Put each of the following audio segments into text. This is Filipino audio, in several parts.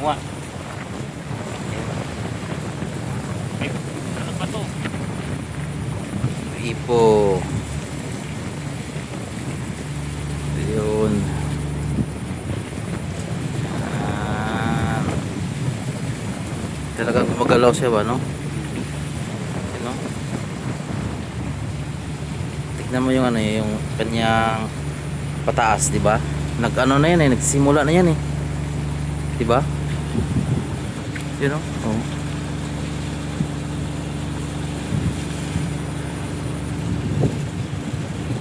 kumuha. Ay, ano pa to? Ipo. Yun. Yan. Talagang gumagalaw siya ba, no? Yun, no? Tignan mo yung ano, yung kanyang pataas, di ba? Nag-ano na yan eh, nagsimula na yan eh. Di ba? Yun, no? Oh.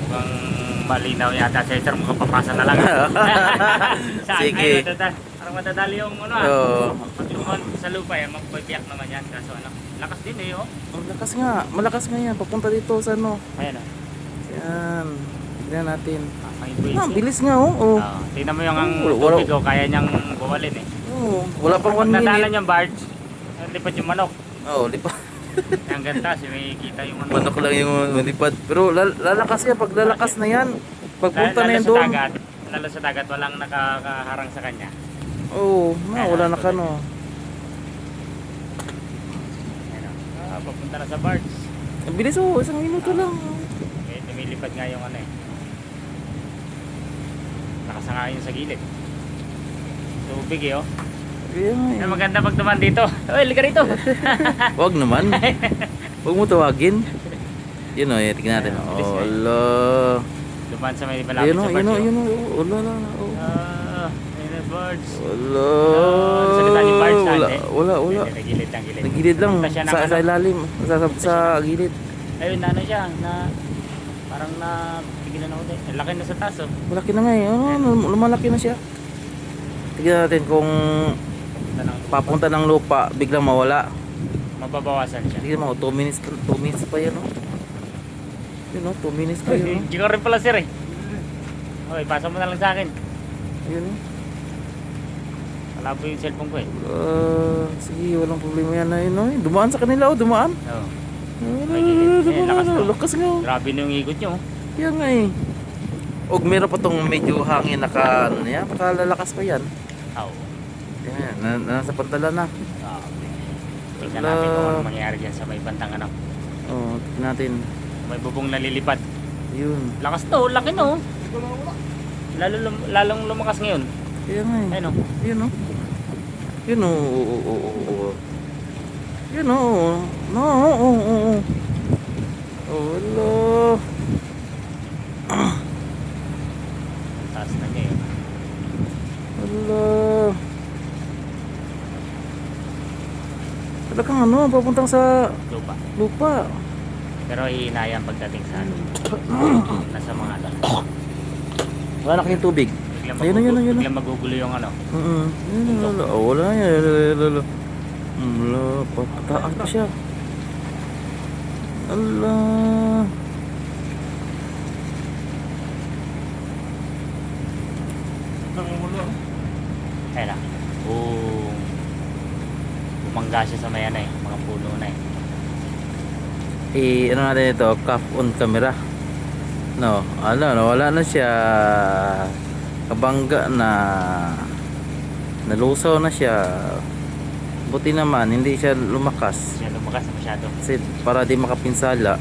Mukhang malinaw yata sa sir, mukhang papasa na lang. Saan Sige. kayo parang matadali yung ano Oo. Pag sa lupa yan, magpapiyak naman yan. Kaso ano, lakas din eh oh. Malakas nga, malakas nga yan. Papunta dito sa ano. Ayan oh. Yan. Tignan natin. Ang Ah, bilis nga oh. Oh. tingnan mo yung ang Wala- tubig oh, kaya niyang buwalin eh. Oh, wala pang 1 Pag minute. nadalan yung barge, lipat yung manok. Oh, lipat. Ang ganda, may kita yung manok. Manok lang yung lipad. Pero lalakas yan. Pag lalakas na yan. Pagpunta na yan Lalo sa doon. dagat, lalo sa dagat, walang nakakaharang sa kanya. Oo, wala na ka no. Ayan oh. Papunta na sa barge. Ang bilis oh, 1 minuto lang. Lumilipad nga yung ano eh. Nakasangayon sa gilid. Tubig eh oh. Kaya nga Ay, eh. maganda pag duman dito. Uy, liga rito. Wag naman. Wag mo tawagin. Yun o, tignan natin. Bilis Oh, nga eh. ala. Duman sa may malapit Yun o, sa yun o, barge. yun o. Wala na. Ayun ang barge. Wala. Sa gitna yung barge Wala, natin. wala, wala. Hindi, nagilid lang, gilid. Nagilid lang. Punta siya ng Sa ano. ilalim. Sa gilid. Ayun, na ano siya, na parang na tigilan ako din. Laki na sa taas oh. Malaki na nga eh. Oh, lumalaki na siya. Tignan natin kung Punta ng papunta ng lupa, biglang mawala. mababawasan siya. Tignan mo, 2 minutes pa yan o. Yun o, 2 minutes pa yun o. Hindi ko rin pala sir eh. Okay, pasa mo na lang sa akin. Ayun o. Malabo yung cellphone ko eh. Sige, walang problema yan na yun o. Dumaan sa kanila o, dumaan. Oo. Ay, lakas na. lakas nga o. Grabe na yung ikot nyo. Kaya nga eh. Og meron pa tong medyo hangin ano yan, nakalalakas pa yan. Oo. Yan, nasa pantala na. Tingnan natin kung ano mangyayari dyan sa may bantang ano. Oo, tignan natin. May bubong nalilipad. Yun. Lakas to, laki no. Lalong lumakas ngayon. Kaya nga eh. Ayun o. Yun o. Yun o. Yun o. No, oo. Wala. Taas na niya eh. Wala. Talagang ano, papuntang sa Lupa. lupa. Pero hihinayang pagdating sa ano. Nasa mga ano. Wala na kayong tubig. Ayun na. Biglang magugulo yung ano. Wala. Wala yan. Wala. Papataan pa siya. Allah. Ayun na. Bumangga siya sa may ano eh. Mga puno na eh. Ano natin ito? Cuff on camera. No. Wala na siya. Kabangga na. Nalusaw na siya. Buti naman, hindi siya lumakas. Siya lumakas masyado. Kasi para di makapinsala.